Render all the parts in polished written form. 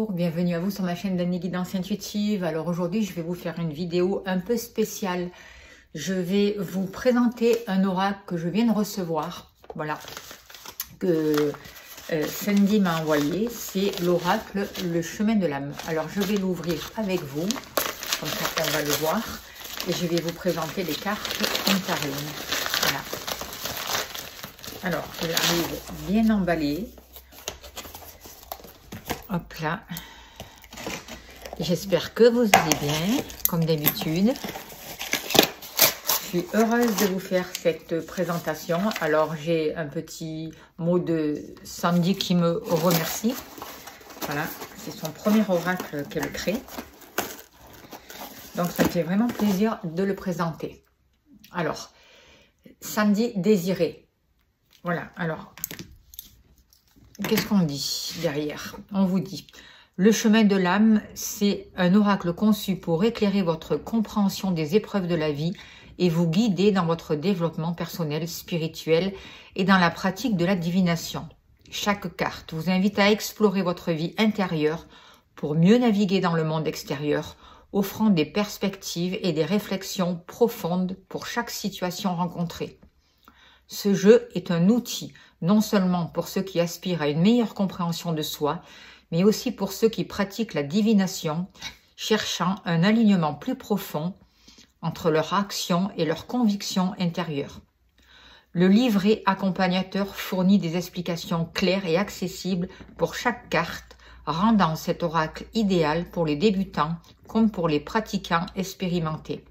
Bonjour, bienvenue à vous sur ma chaîne d'Annie Guidance Intuitive. Alors aujourd'hui, je vais vous faire une vidéo un peu spéciale. Je vais vous présenter un oracle que je viens de recevoir, voilà, que Sandy m'a envoyé. C'est l'oracle Le Chemin de l'âme. Alors je vais l'ouvrir avec vous, comme ça on va le voir. Et je vais vous présenter les cartes intarines. Voilà. Alors, elle arrive bien emballée. Hop là. J'espère que vous allez bien, comme d'habitude. Je suis heureuse de vous faire cette présentation. Alors, j'ai un petit mot de Sandy qui me remercie. Voilà, c'est son premier oracle qu'elle crée. Donc, ça me fait vraiment plaisir de le présenter. Alors, Sandy Désirée. Voilà, alors, qu'est-ce qu'on dit derrière? On vous dit, le chemin de l'âme, c'est un oracle conçu pour éclairer votre compréhension des épreuves de la vie et vous guider dans votre développement personnel, spirituel et dans la pratique de la divination. Chaque carte vous invite à explorer votre vie intérieure pour mieux naviguer dans le monde extérieur, offrant des perspectives et des réflexions profondes pour chaque situation rencontrée. Ce jeu est un outil non seulement pour ceux qui aspirent à une meilleure compréhension de soi, mais aussi pour ceux qui pratiquent la divination, cherchant un alignement plus profond entre leur action et leurs convictions intérieures. Le livret accompagnateur fournit des explications claires et accessibles pour chaque carte, rendant cet oracle idéal pour les débutants comme pour les pratiquants expérimentés.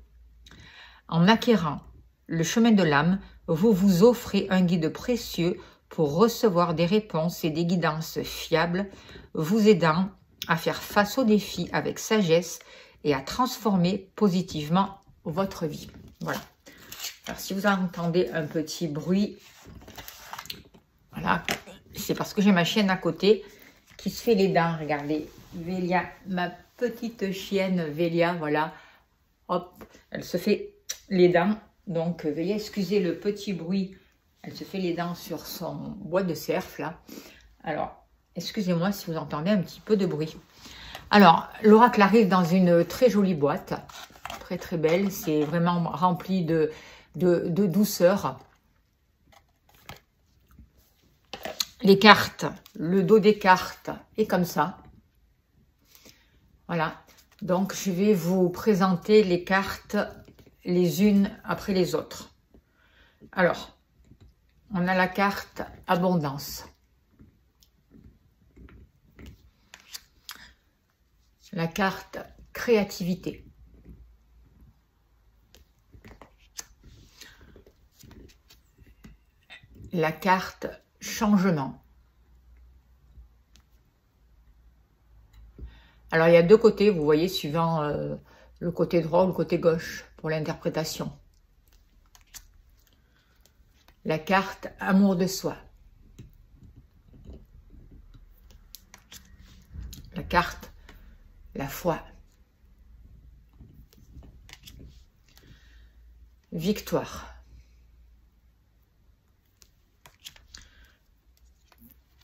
En acquérant le chemin de l'âme, vous vous offrez un guide précieux pour recevoir des réponses et des guidances fiables, vous aidant à faire face aux défis avec sagesse et à transformer positivement votre vie. Voilà. Alors, si vous entendez un petit bruit, voilà, c'est parce que j'ai ma chienne à côté qui se fait les dents. Regardez, Vélia, ma petite chienne Vélia, voilà, hop, elle se fait les dents. Donc, veuillez excuser le petit bruit. Elle se fait les dents sur son bois de cerf, là. Alors, excusez-moi si vous entendez un petit peu de bruit. Alors, l'oracle arrive dans une très jolie boîte. Très, très belle. C'est vraiment rempli de douceur. Les cartes, le dos des cartes est comme ça. Voilà. Donc, je vais vous présenter les cartes les unes après les autres. Alors, on a la carte abondance. La carte créativité. La carte changement. Alors, il y a deux côtés, vous voyez, suivant le côté droit ou le côté gauche pour l'interprétation. La carte amour de soi. La carte la foi. Victoire.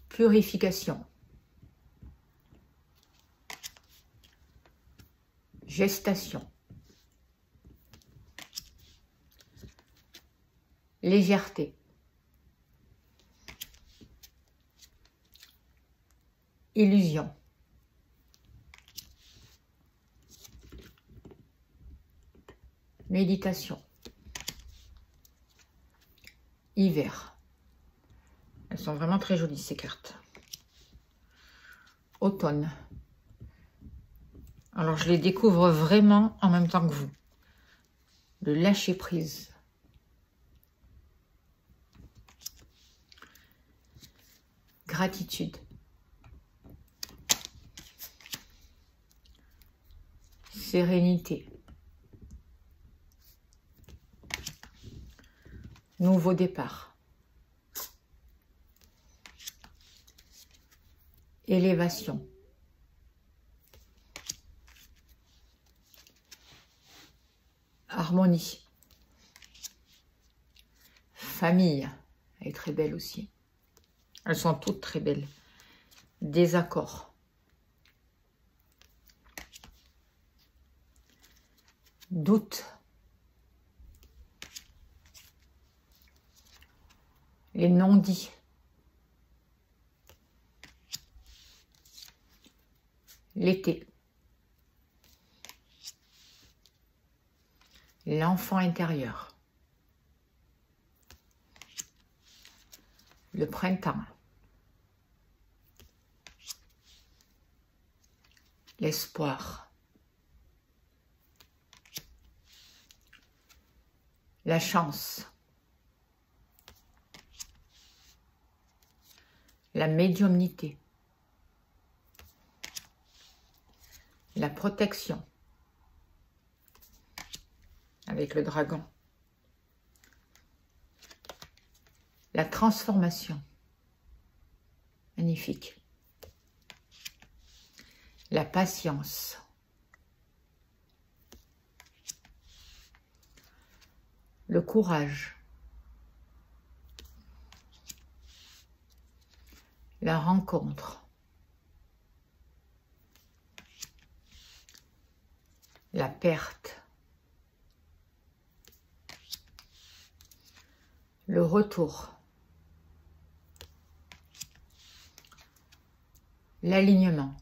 Purification. Gestation. Légèreté. Illusion. Méditation. Hiver. Elles sont vraiment très jolies ces cartes. Automne. Alors je les découvre vraiment en même temps que vous. Le lâcher prise. Gratitude. Sérénité. Nouveau départ. Élévation. Harmonie. Famille. Elle est très belle aussi. Elles sont toutes très belles. Désaccord. doutes, les non-dits, l'été, l'enfant intérieur, le printemps, l'espoir, la chance, la médiumnité, la protection avec le dragon, la transformation, magnifique, la patience, le courage, la rencontre, la perte, le retour, l'alignement,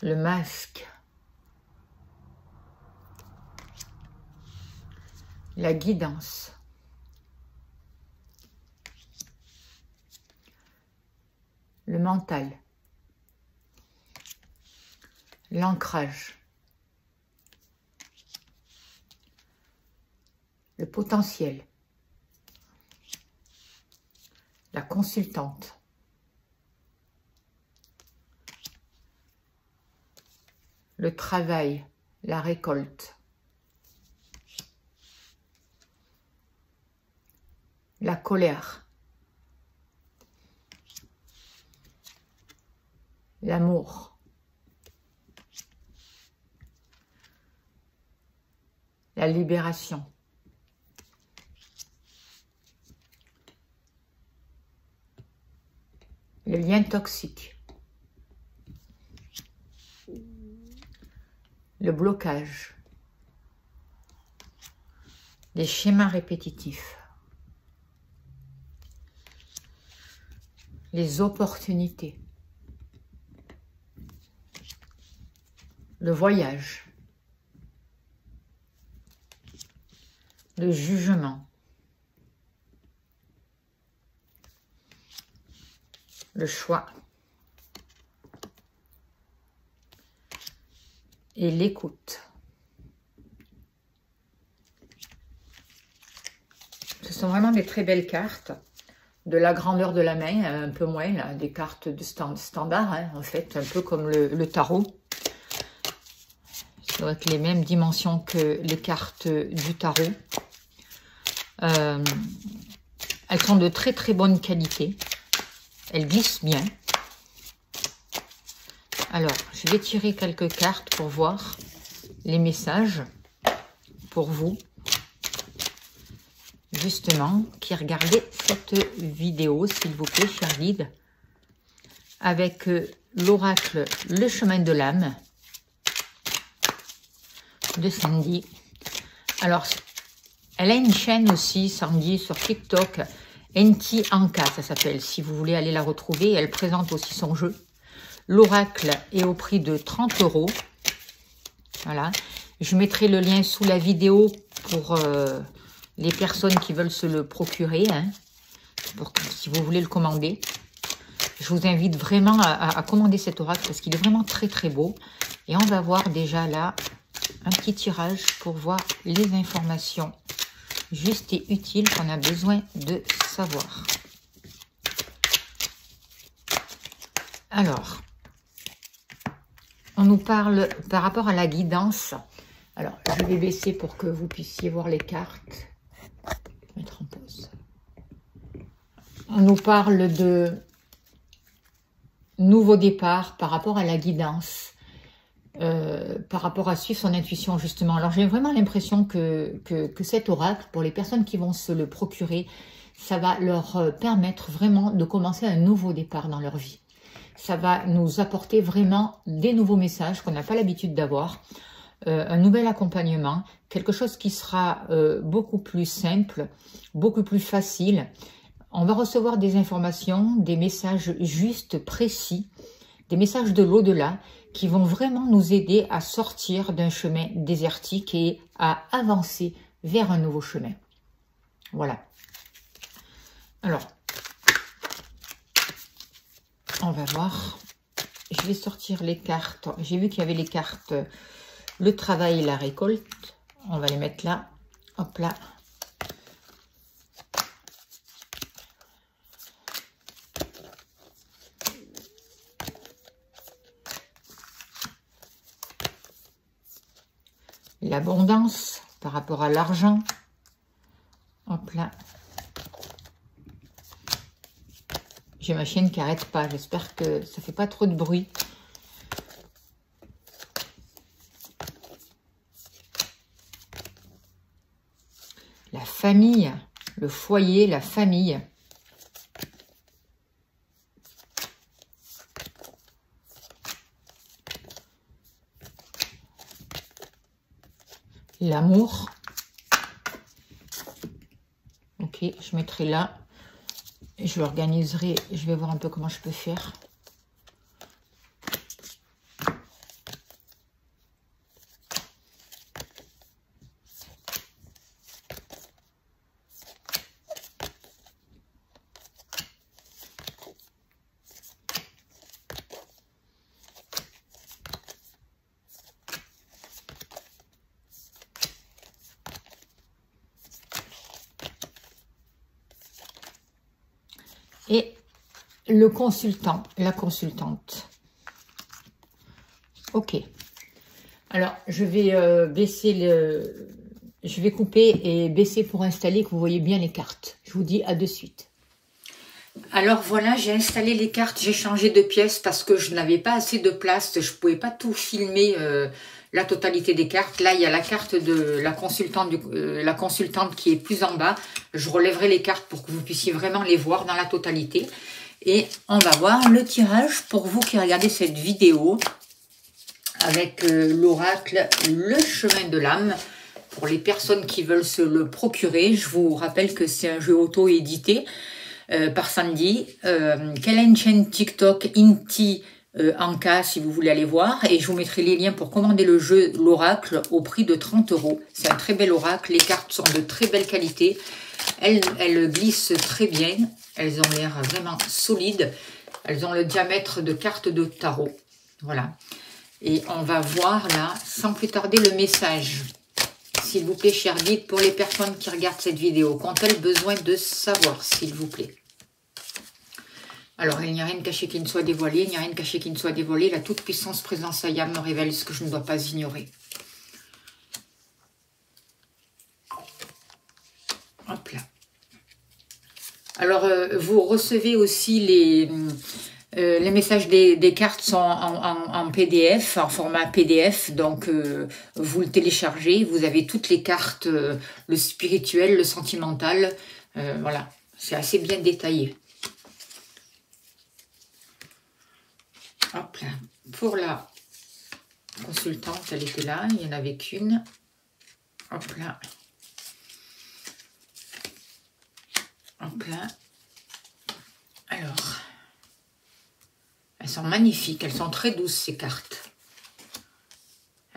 le masque, la guidance, le mental, l'ancrage, le potentiel, la consultante, le travail, la récolte, la colère, l'amour, la libération, le lien toxique, le blocage, les schémas répétitifs, les opportunités, le voyage, le jugement, le choix et l'écoute. Ce sont vraiment des très belles cartes, de la grandeur de la main, un peu moins, là, des cartes de standard, hein, en fait, un peu comme le tarot. Ça doit être les mêmes dimensions que les cartes du tarot. Elles sont de très très bonne qualité. Elles glissent bien. Alors, je vais tirer quelques cartes pour voir les messages pour vous, justement, qui regardez cette vidéo, s'il vous plaît, cher guide, avec l'oracle Le Chemin de l'âme de Sandy. Alors, elle a une chaîne aussi, Sandy, sur TikTok, Enti Anka, ça s'appelle, si vous voulez aller la retrouver. Elle présente aussi son jeu. L'oracle est au prix de 30 €. Voilà. Je mettrai le lien sous la vidéo pour les personnes qui veulent se le procurer, hein, si vous voulez le commander. Je vous invite vraiment à commander cet oracle parce qu'il est vraiment très très beau. Et on va voir déjà là un petit tirage pour voir les informations justes et utiles qu'on a besoin de savoir. Alors, on nous parle par rapport à la guidance. Alors, je vais baisser pour que vous puissiez voir les cartes. Je vais mettre en pause. On nous parle de nouveau départ par rapport à la guidance. Par rapport à suivre son intuition, justement. Alors, j'ai vraiment l'impression que cet oracle, pour les personnes qui vont se le procurer, ça va leur permettre vraiment de commencer un nouveau départ dans leur vie. ça va nous apporter vraiment des nouveaux messages qu'on n'a pas l'habitude d'avoir, un nouvel accompagnement, quelque chose qui sera beaucoup plus simple, beaucoup plus facile. On va recevoir des informations, des messages justes, précis, des messages de l'au-delà qui vont vraiment nous aider à sortir d'un chemin désertique et à avancer vers un nouveau chemin. Voilà. Alors, on va voir. Je vais sortir les cartes. J'ai vu qu'il y avait les cartes le travail et la récolte. On va les mettre là. Hop là. L'abondance par rapport à l'argent. Hop là. J'ai ma chienne qui n'arrête pas. J'espère que ça ne fait pas trop de bruit. La famille, le foyer, la famille. L'amour. Ok, je mettrai là. Je l'organiserai. Je vais voir un peu comment je peux faire. Et le consultant, la consultante. Ok. Alors, je vais baisser le... Je vais couper et baisser pour installer, que vous voyez bien les cartes. Je vous dis à de suite. Alors voilà, j'ai installé les cartes, j'ai changé de pièce parce que je n'avais pas assez de place. Je ne pouvais pas tout filmer, la totalité des cartes. Là, il y a la carte de la consultante qui est plus en bas. Je relèverai les cartes pour que vous puissiez vraiment les voir dans la totalité. Et on va voir le tirage pour vous qui regardez cette vidéo avec l'oracle Le Chemin de l'âme. Pour les personnes qui veulent se le procurer, je vous rappelle que c'est un jeu auto-édité par Sandy. Qu'elle a une chaîne TikTok, Inti Anka, si vous voulez aller voir. Et je vous mettrai les liens pour commander le jeu, l'oracle, au prix de 30 €. C'est un très bel oracle. Les cartes sont de très belle qualité. Elles glissent très bien. Elles ont l'air vraiment solides. Elles ont le diamètre de cartes de tarot. Voilà. Et on va voir là, sans plus tarder, le message. S'il vous plaît, cher guide, pour les personnes qui regardent cette vidéo, qu'ont-elles besoin de savoir, s'il vous plaît? Alors, il n'y a rien de caché qui ne soit dévoilé, il n'y a rien de caché qui ne soit dévoilé. La toute-puissance présence Ayam me révèle ce que je ne dois pas ignorer. Hop là. Alors, vous recevez aussi les messages des cartes sont en PDF, en format PDF, donc vous le téléchargez, vous avez toutes les cartes, le spirituel, le sentimental, voilà, c'est assez bien détaillé. Hop là, pour la consultante, elle était là, il n'y en avait qu'une. Hop là. Hop là. Alors... elles sont magnifiques, elles sont très douces ces cartes.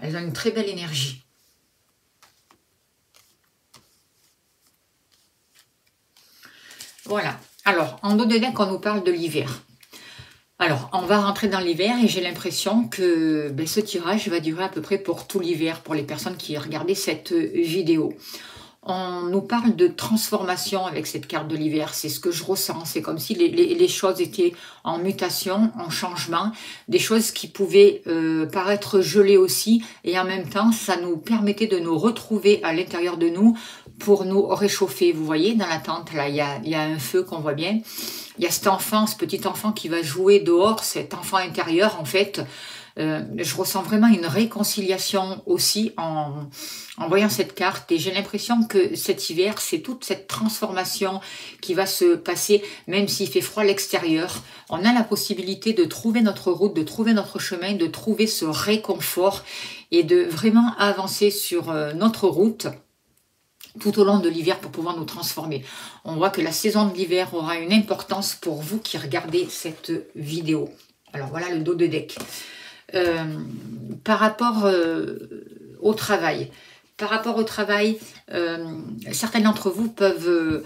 Elles ont une très belle énergie. Voilà. Alors, en dos de deck, on nous parle de l'hiver. Alors, on va rentrer dans l'hiver et j'ai l'impression que ce tirage va durer à peu près pour tout l'hiver, pour les personnes qui regardaient cette vidéo. On nous parle de transformation avec cette carte de l'hiver, c'est ce que je ressens, c'est comme si les choses étaient en mutation, en changement, des choses qui pouvaient paraître gelées aussi, et en même temps, ça nous permettait de nous retrouver à l'intérieur de nous pour nous réchauffer. Vous voyez, dans la tente, là, il y a un feu qu'on voit bien, il y a cet enfant, ce petit enfant qui va jouer dehors, cet enfant intérieur, en fait, Je ressens vraiment une réconciliation aussi en voyant cette carte. Et j'ai l'impression que cet hiver, c'est toute cette transformation qui va se passer, même s'il fait froid à l'extérieur. On a la possibilité de trouver notre route, de trouver notre chemin, de trouver ce réconfort et de vraiment avancer sur notre route tout au long de l'hiver pour pouvoir nous transformer. On voit que la saison de l'hiver aura une importance pour vous qui regardez cette vidéo. Alors voilà le dos de deck. Par rapport au travail, certains d'entre vous peuvent,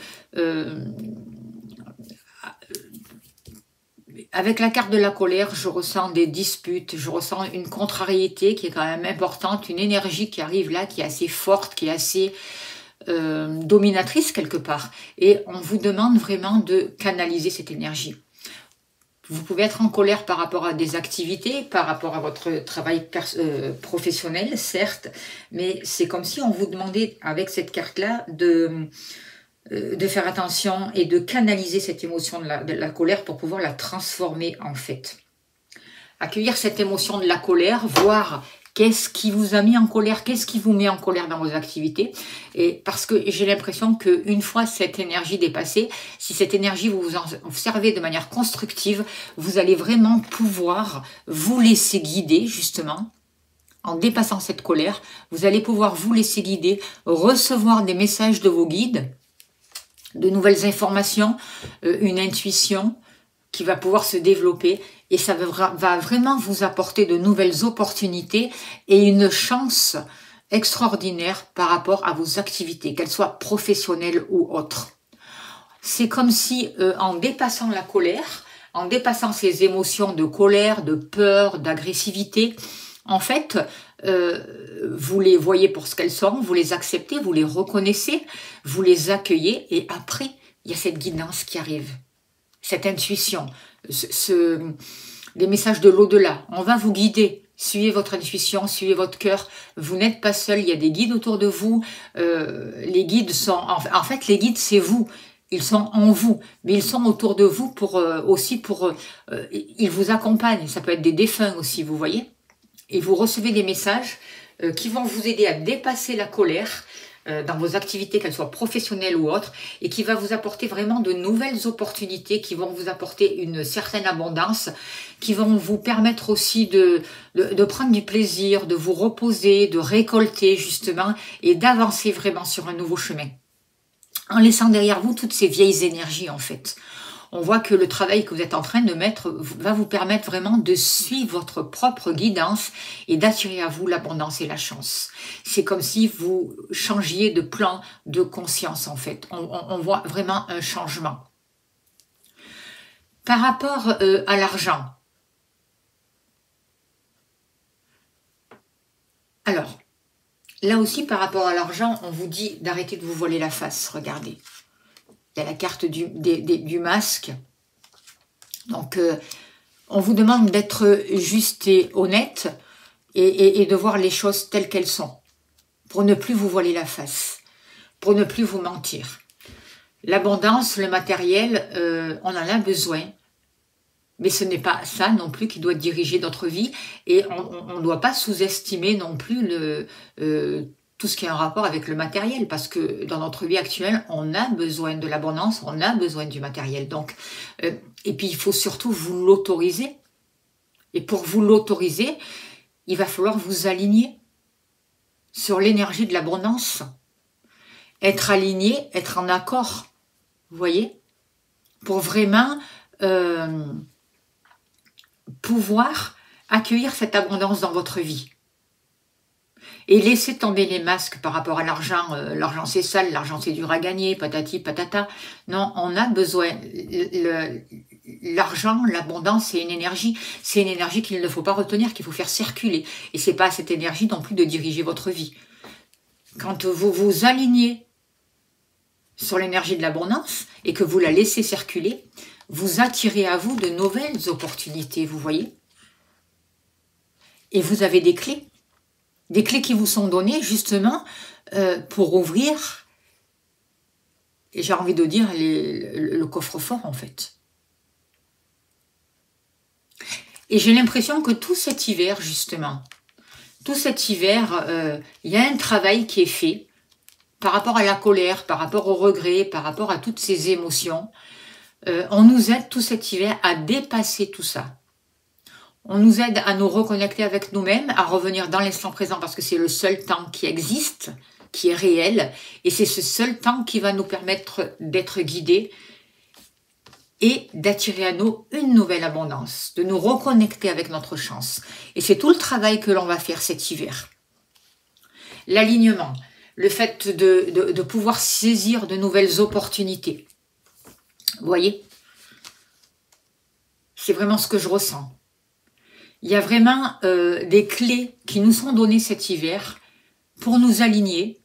avec la carte de la colère, je ressens des disputes, je ressens une contrariété qui est quand même importante, une énergie qui arrive là, qui est assez forte, qui est assez dominatrice quelque part. Et on vous demande vraiment de canaliser cette énergie. Vous pouvez être en colère par rapport à des activités, par rapport à votre travail professionnel, certes, mais c'est comme si on vous demandait, avec cette carte-là, de faire attention et de canaliser cette émotion de la colère pour pouvoir la transformer en fait. Accueillir cette émotion de la colère, voir qu'est-ce qui vous a mis en colère, qu'est-ce qui vous met en colère dans vos activités. Et parce que j'ai l'impression qu'une fois cette énergie dépassée, si cette énergie vous en servez de manière constructive, vous allez vraiment pouvoir vous laisser guider justement. En dépassant cette colère, vous allez pouvoir vous laisser guider, recevoir des messages de vos guides, de nouvelles informations, une intuition qui va pouvoir se développer et ça va vraiment vous apporter de nouvelles opportunités et une chance extraordinaire par rapport à vos activités, qu'elles soient professionnelles ou autres. C'est comme si en dépassant la colère, en dépassant ces émotions de colère, de peur, d'agressivité, en fait, vous les voyez pour ce qu'elles sont, vous les acceptez, vous les reconnaissez, vous les accueillez et après, il y a cette guidance qui arrive, cette intuition, les messages de l'au-delà. On va vous guider, suivez votre intuition, suivez votre cœur, vous n'êtes pas seul, il y a des guides autour de vous, les guides sont, en fait les guides c'est vous. Ils sont en vous, mais ils sont autour de vous ils vous accompagnent, ça peut être des défunts aussi, vous voyez. Et vous recevez des messages qui vont vous aider à dépasser la colère dans vos activités, qu'elles soient professionnelles ou autres, et qui va vous apporter vraiment de nouvelles opportunités, qui vont vous apporter une certaine abondance, qui vont vous permettre aussi de prendre du plaisir, de vous reposer, de récolter justement, et d'avancer vraiment sur un nouveau chemin. En laissant derrière vous toutes ces vieilles énergies en fait. On voit que le travail que vous êtes en train de mettre va vous permettre vraiment de suivre votre propre guidance et d'attirer à vous l'abondance et la chance. C'est comme si vous changiez de plan de conscience en fait. On voit vraiment un changement. Par rapport à l'argent. Alors, là aussi par rapport à l'argent, on vous dit d'arrêter de vous voiler la face. Regardez. Il y a la carte du masque. Donc, on vous demande d'être juste et honnête et de voir les choses telles qu'elles sont. Pour ne plus vous voiler la face. Pour ne plus vous mentir. L'abondance, le matériel, on en a besoin. Mais ce n'est pas ça non plus qui doit diriger notre vie. Et on ne doit pas sous-estimer non plus tout ce qui est en rapport avec le matériel, parce que dans notre vie actuelle, on a besoin de l'abondance, on a besoin du matériel. Donc, et puis, il faut surtout vous l'autoriser. Et pour vous l'autoriser, il va falloir vous aligner sur l'énergie de l'abondance. Être aligné, être en accord, vous voyez, pour vraiment pouvoir accueillir cette abondance dans votre vie. Et laissez tomber les masques par rapport à l'argent. L'argent c'est sale, l'argent c'est dur à gagner, patati patata. Non, on a besoin. L'argent, l'abondance, c'est une énergie. C'est une énergie qu'il ne faut pas retenir, qu'il faut faire circuler. Et c'est pas à cette énergie non plus de diriger votre vie. Quand vous vous alignez sur l'énergie de l'abondance et que vous la laissez circuler, vous attirez à vous de nouvelles opportunités, vous voyez. Et vous avez des clés. Des clés qui vous sont données justement pour ouvrir, et j'ai envie de dire, le coffre-fort en fait. Et j'ai l'impression que tout cet hiver, justement, tout cet hiver, il y a un travail qui est fait par rapport à la colère, par rapport au regret, par rapport à toutes ces émotions. On nous aide tout cet hiver à dépasser tout ça. On nous aide à nous reconnecter avec nous-mêmes, à revenir dans l'instant présent parce que c'est le seul temps qui existe, qui est réel. Et c'est ce seul temps qui va nous permettre d'être guidés et d'attirer à nous une nouvelle abondance, de nous reconnecter avec notre chance. Et c'est tout le travail que l'on va faire cet hiver. L'alignement, le fait de pouvoir saisir de nouvelles opportunités. Vous voyez? C'est vraiment ce que je ressens. Il y a vraiment des clés qui nous sont données cet hiver pour nous aligner,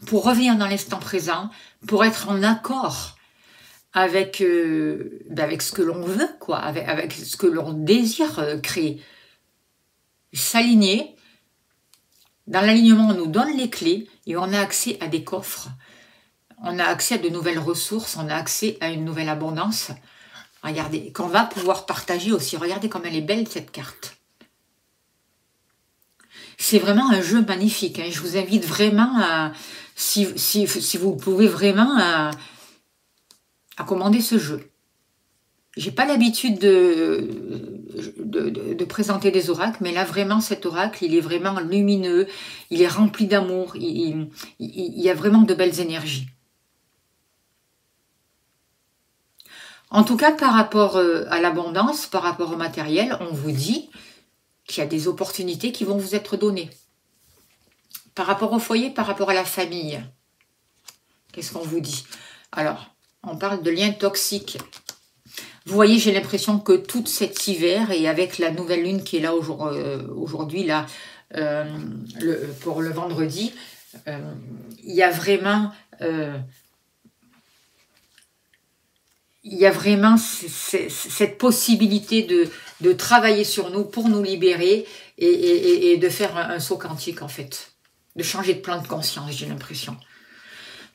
pour revenir dans l'instant présent, pour être en accord avec ce que l'on veut, quoi, avec ce que l'on désire créer. S'aligner. Dans l'alignement, on nous donne les clés et on a accès à des coffres. On a accès à de nouvelles ressources, on a accès à une nouvelle abondance. Regardez, qu'on va pouvoir partager aussi. Regardez comme elle est belle cette carte. C'est vraiment un jeu magnifique. Hein. Je vous invite vraiment à, si vous pouvez vraiment, à commander ce jeu. J'ai pas l'habitude de présenter des oracles, mais là vraiment cet oracle, il est vraiment lumineux, il est rempli d'amour, il y a vraiment de belles énergies. En tout cas, par rapport à l'abondance, par rapport au matériel, on vous dit qu'il y a des opportunités qui vont vous être données. Par rapport au foyer, par rapport à la famille, qu'est-ce qu'on vous dit? Alors, on parle de liens toxiques. Vous voyez, j'ai l'impression que tout cet hiver, et avec la nouvelle lune qui est là aujourd'hui, là, pour le vendredi, il y a vraiment cette possibilité de travailler sur nous pour nous libérer et de faire un saut quantique, en fait. De changer de plan de conscience, j'ai l'impression.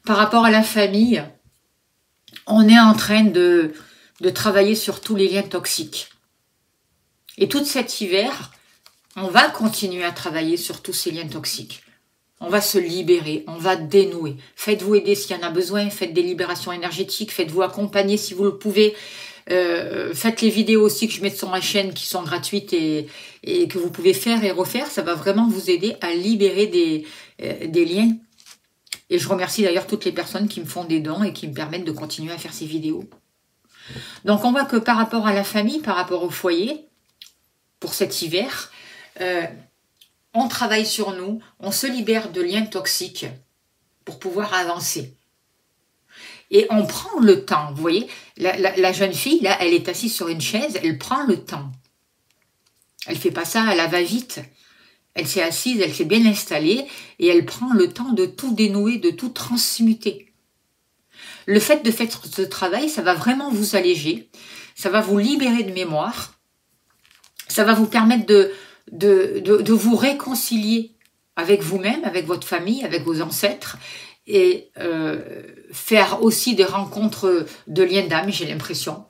Par rapport à la famille, on est en train de travailler sur tous les liens toxiques. Et tout cet hiver, on va continuer à travailler sur tous ces liens toxiques. On va se libérer, on va dénouer. Faites-vous aider s'il y en a besoin, faites des libérations énergétiques, faites-vous accompagner si vous le pouvez. Faites les vidéos aussi que je mets sur ma chaîne qui sont gratuites et que vous pouvez faire et refaire. Ça va vraiment vous aider à libérer des liens. Et je remercie d'ailleurs toutes les personnes qui me font des dons et qui me permettent de continuer à faire ces vidéos. Donc on voit que par rapport à la famille, par rapport au foyer, pour cet hiver, on travaille sur nous, on se libère de liens toxiques pour pouvoir avancer. Et on prend le temps, vous voyez, la jeune fille, là, elle est assise sur une chaise, elle prend le temps. Elle ne fait pas ça à la va-vite. Elle s'est assise, elle s'est bien installée et elle prend le temps de tout dénouer, de tout transmuter. Le fait de faire ce travail, ça va vraiment vous alléger, ça va vous libérer de mémoire, ça va vous permettre de vous réconcilier avec vous-même, avec votre famille, avec vos ancêtres, et faire aussi des rencontres de liens d'âme, j'ai l'impression.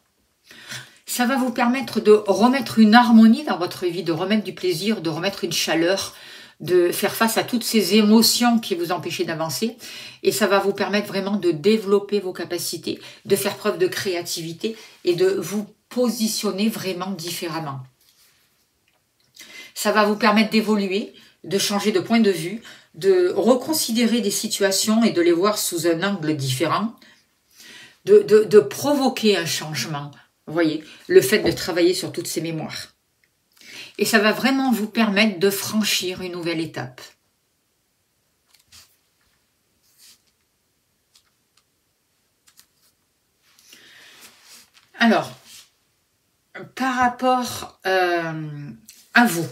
Ça va vous permettre de remettre une harmonie dans votre vie, de remettre du plaisir, de remettre une chaleur, de faire face à toutes ces émotions qui vous empêchaient d'avancer. Et ça va vous permettre vraiment de développer vos capacités, de faire preuve de créativité et de vous positionner vraiment différemment. Ça va vous permettre d'évoluer, de changer de point de vue, de reconsidérer des situations et de les voir sous un angle différent, de provoquer un changement. Vous voyez, le fait de travailler sur toutes ces mémoires. Et ça va vraiment vous permettre de franchir une nouvelle étape. Alors, par rapport à vous,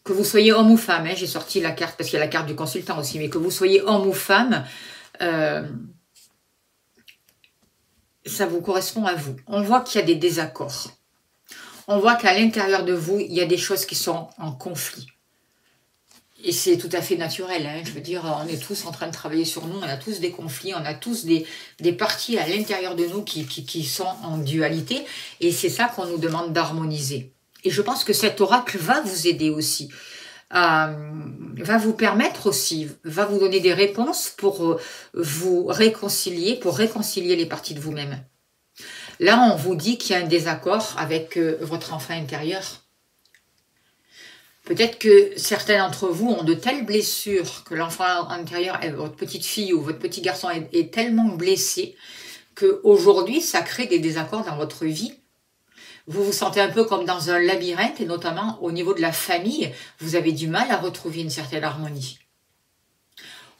que vous soyez homme ou femme, hein, j'ai sorti la carte parce qu'il y a la carte du consultant aussi, mais que vous soyez homme ou femme, ça vous correspond à vous. On voit qu'il y a des désaccords. On voit qu'à l'intérieur de vous, il y a des choses qui sont en conflit. Et c'est tout à fait naturel. Hein. Je veux dire, on est tous en train de travailler sur nous, on a tous des conflits, on a tous des parties à l'intérieur de nous qui sont en dualité. Et c'est ça qu'on nous demande d'harmoniser. Et je pense que cet oracle va vous aider aussi. Va vous permettre aussi, va vous donner des réponses pour vous réconcilier, pour réconcilier les parties de vous-même. Là, on vous dit qu'il y a un désaccord avec votre enfant intérieur. Peut-être que certains d'entre vous ont de telles blessures que l'enfant intérieur, votre petite fille ou votre petit garçon est tellement blessé qu'aujourd'hui, ça crée des désaccords dans votre vie. Vous vous sentez un peu comme dans un labyrinthe, et notamment au niveau de la famille, vous avez du mal à retrouver une certaine harmonie.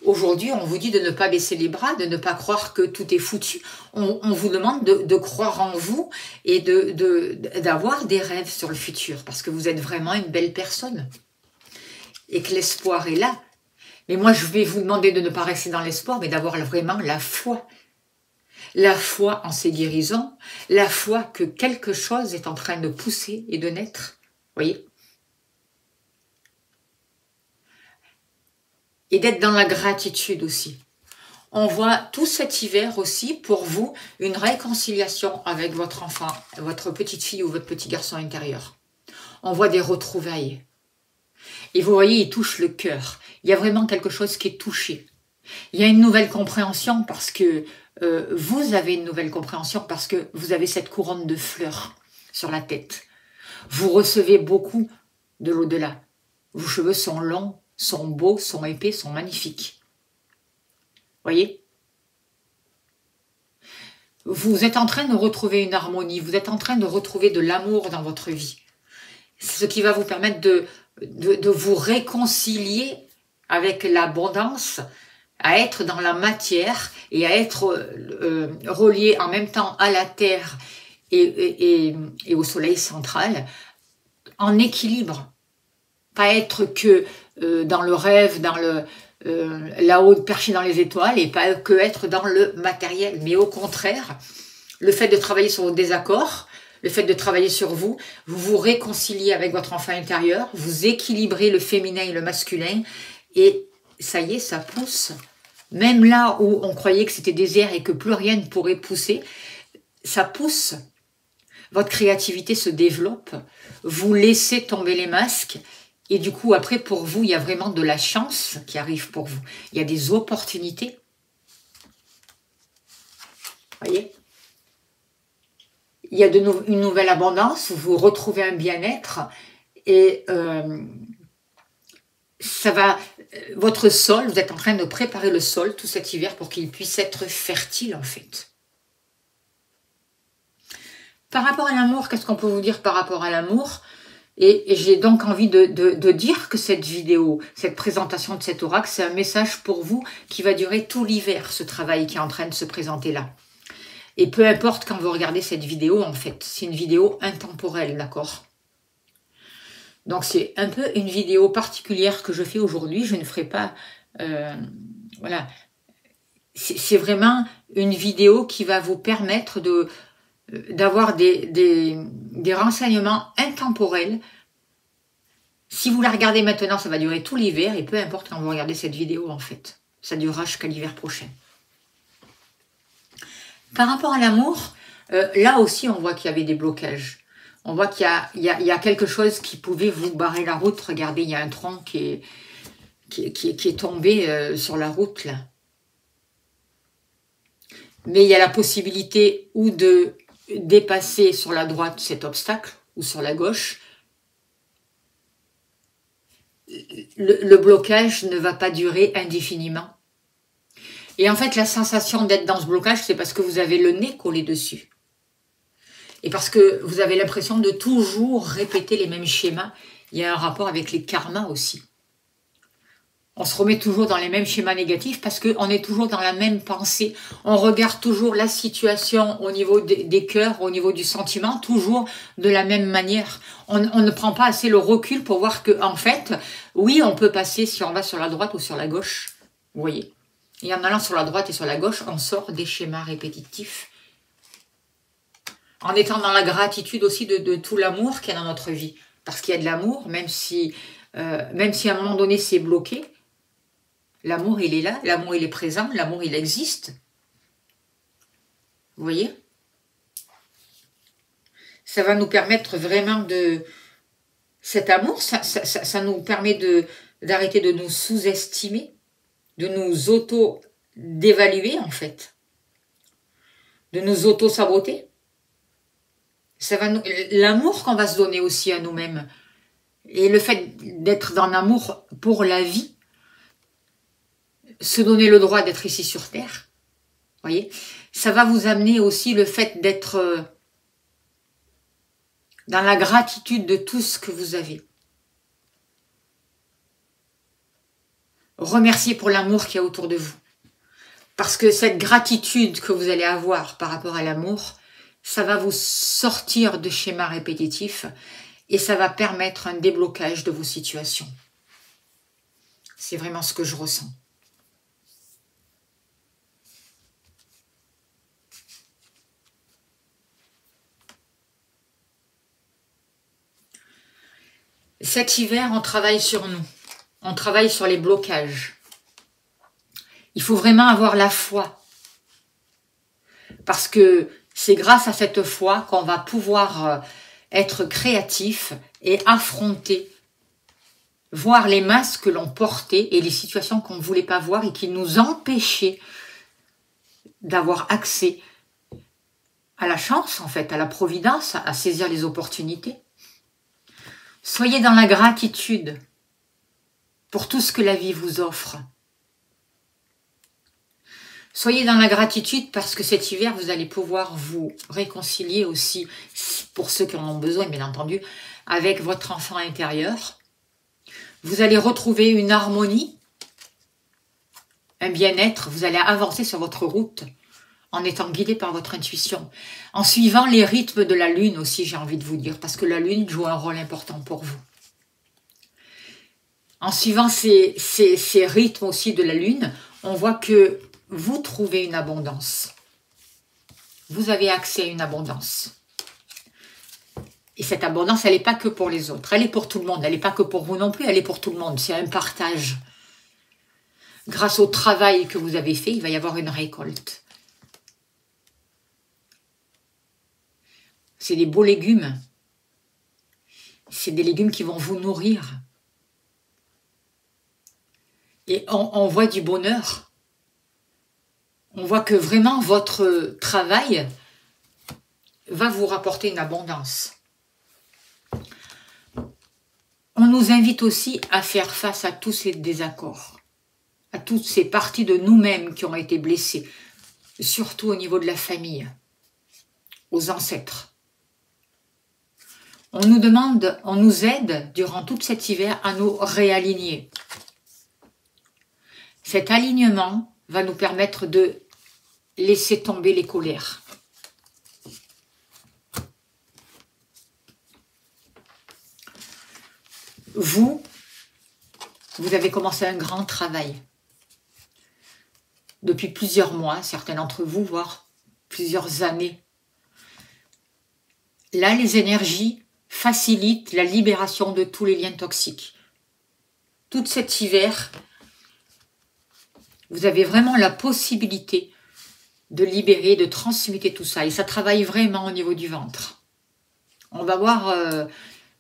Aujourd'hui, on vous dit de ne pas baisser les bras, de ne pas croire que tout est foutu. On vous demande de croire en vous et d'avoir des rêves sur le futur, parce que vous êtes vraiment une belle personne et que l'espoir est là. Mais moi, je vais vous demander de ne pas rester dans l'espoir, mais d'avoir vraiment la foi. La foi en ces guérisons, la foi que quelque chose est en train de pousser et de naître. Voyez ? Et d'être dans la gratitude aussi. On voit tout cet hiver aussi, pour vous, une réconciliation avec votre enfant, votre petite fille ou votre petit garçon intérieur. On voit des retrouvailles. Et vous voyez, il touche le cœur. Il y a vraiment quelque chose qui est touché. Il y a une nouvelle compréhension parce que vous avez une nouvelle compréhension parce que vous avez cette couronne de fleurs sur la tête. Vous recevez beaucoup de l'au-delà. Vos cheveux sont longs, sont beaux, sont épais, sont magnifiques. Voyez ? Vous êtes en train de retrouver une harmonie, vous êtes en train de retrouver de l'amour dans votre vie. C'est ce qui va vous permettre de vous réconcilier avec l'abondance, à être dans la matière et à être relié en même temps à la terre et au soleil central, en équilibre. Pas être que dans le rêve, dans là-haut perché dans les étoiles, et pas que être dans le matériel. Mais au contraire, le fait de travailler sur vos désaccords, le fait de travailler sur vous, vous vous réconciliez avec votre enfant intérieur, vous équilibrez le féminin et le masculin, et ça y est, ça pousse. Même là où on croyait que c'était désert et que plus rien ne pourrait pousser, ça pousse. Votre créativité se développe, vous laissez tomber les masques, et du coup, après, pour vous, il y a vraiment de la chance qui arrive pour vous. Il y a des opportunités. Voyez ? Il y a une nouvelle abondance, vous retrouvez un bien-être, et ça va, votre sol, vous êtes en train de préparer le sol tout cet hiver pour qu'il puisse être fertile en fait. Par rapport à l'amour, qu'est-ce qu'on peut vous dire par rapport à l'amour ? Et j'ai donc envie de dire que cette vidéo, cette présentation de cet oracle, c'est un message pour vous qui va durer tout l'hiver, ce travail qui est en train de se présenter là. Et peu importe quand vous regardez cette vidéo, en fait, c'est une vidéo intemporelle, d'accord ? Donc c'est un peu une vidéo particulière que je fais aujourd'hui, je ne ferai pas... voilà. C'est vraiment une vidéo qui va vous permettre d'avoir des renseignements intemporels. Si vous la regardez maintenant, ça va durer tout l'hiver, et peu importe quand vous regardez cette vidéo, en fait. Ça durera jusqu'à l'hiver prochain. Par rapport à l'amour, là aussi, on voit qu'il y avait des blocages. On voit qu'il y a quelque chose qui pouvait vous barrer la route. Regardez, il y a un tronc qui est tombé sur la route, là. Mais il y a la possibilité ou de dépasser sur la droite cet obstacle, ou sur la gauche. Le blocage ne va pas durer indéfiniment. Et en fait, la sensation d'être dans ce blocage, c'est parce que vous avez le nez collé dessus. Et parce que vous avez l'impression de toujours répéter les mêmes schémas. Il y a un rapport avec les karmas aussi. On se remet toujours dans les mêmes schémas négatifs parce qu'on est toujours dans la même pensée. On regarde toujours la situation au niveau des cœurs, au niveau du sentiment, toujours de la même manière. On ne prend pas assez le recul pour voir que, en fait, oui, on peut passer si on va sur la droite ou sur la gauche. Vous voyez ? Et en allant sur la droite et sur la gauche, on sort des schémas répétitifs. En étant dans la gratitude aussi de tout l'amour qu'il y a dans notre vie. Parce qu'il y a de l'amour, même si à un moment donné c'est bloqué, l'amour il est là, l'amour il est présent, l'amour il existe. Vous voyez ? Ça va nous permettre vraiment cet amour, ça nous permet d'arrêter de nous sous-estimer, de nous auto-dévaluer en fait, de nous auto-saboter. L'amour qu'on va se donner aussi à nous-mêmes et le fait d'être dans l'amour pour la vie, se donner le droit d'être ici sur Terre, voyez, ça va vous amener aussi le fait d'être dans la gratitude de tout ce que vous avez. Remerciez pour l'amour qu'il y a autour de vous. Parce que cette gratitude que vous allez avoir par rapport à l'amour, ça va vous sortir de schémas répétitifs et ça va permettre un déblocage de vos situations. C'est vraiment ce que je ressens. Cet hiver, on travaille sur nous. On travaille sur les blocages. Il faut vraiment avoir la foi. Parce que c'est grâce à cette foi qu'on va pouvoir être créatif et affronter, voir les masques que l'on portait et les situations qu'on ne voulait pas voir et qui nous empêchaient d'avoir accès à la chance, en fait, à la providence, à saisir les opportunités. Soyez dans la gratitude pour tout ce que la vie vous offre. Soyez dans la gratitude parce que cet hiver, vous allez pouvoir vous réconcilier aussi, pour ceux qui en ont besoin, bien entendu, avec votre enfant intérieur. Vous allez retrouver une harmonie, un bien-être. Vous allez avancer sur votre route en étant guidé par votre intuition, en suivant les rythmes de la lune aussi, j'ai envie de vous dire, parce que la lune joue un rôle important pour vous. En suivant ces rythmes aussi de la lune, on voit que vous trouvez une abondance. Vous avez accès à une abondance. Et cette abondance, elle n'est pas que pour les autres, elle est pour tout le monde, elle n'est pas que pour vous non plus, elle est pour tout le monde, c'est un partage. Grâce au travail que vous avez fait, il va y avoir une récolte. C'est des beaux légumes. C'est des légumes qui vont vous nourrir. Et on voit du bonheur. On voit que vraiment votre travail va vous rapporter une abondance. On nous invite aussi à faire face à tous ces désaccords, à toutes ces parties de nous-mêmes qui ont été blessées, surtout au niveau de la famille, aux ancêtres. On nous demande, on nous aide durant tout cet hiver à nous réaligner. Cet alignement va nous permettre de laisser tomber les colères. Vous avez commencé un grand travail. Depuis plusieurs mois, certains d'entre vous, voire plusieurs années. Là, les énergies facilitent la libération de tous les liens toxiques. Tout cet hiver, vous avez vraiment la possibilité de libérer, de transmuter tout ça. Et ça travaille vraiment au niveau du ventre. On va voir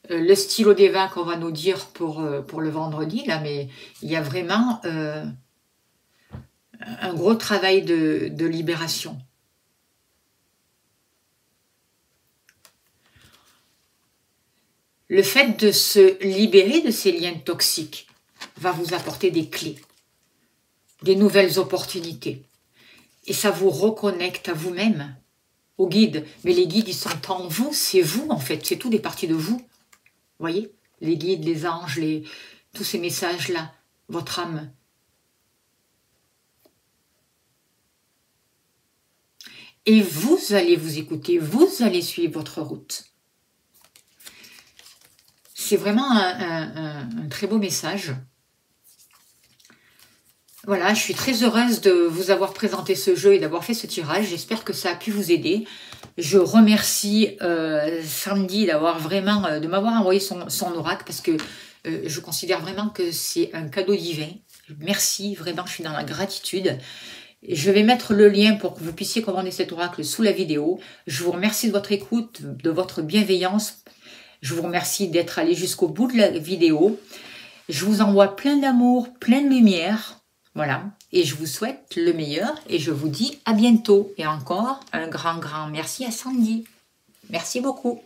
le stylo d'Eva qu'on va nous dire pour le vendredi, là, mais il y a vraiment un gros travail de libération. Le fait de se libérer de ces liens toxiques va vous apporter des clés, des nouvelles opportunités. Et ça vous reconnecte à vous-même, aux guides. Mais les guides, ils sont en vous, c'est vous en fait, c'est tout des parties de vous. Vous voyez, les guides, les anges, tous ces messages-là, votre âme. Et vous allez vous écouter, vous allez suivre votre route. C'est vraiment un très beau message. Voilà, je suis très heureuse de vous avoir présenté ce jeu et d'avoir fait ce tirage. J'espère que ça a pu vous aider. Je remercie Sandy de m'avoir envoyé son oracle parce que je considère vraiment que c'est un cadeau divin. Merci, vraiment, je suis dans la gratitude. Je vais mettre le lien pour que vous puissiez commander cet oracle sous la vidéo. Je vous remercie de votre écoute, de votre bienveillance. Je vous remercie d'être allé jusqu'au bout de la vidéo. Je vous envoie plein d'amour, plein de lumière. Voilà. Et je vous souhaite le meilleur. Et je vous dis à bientôt. Et encore un grand merci à Sandy. Merci beaucoup.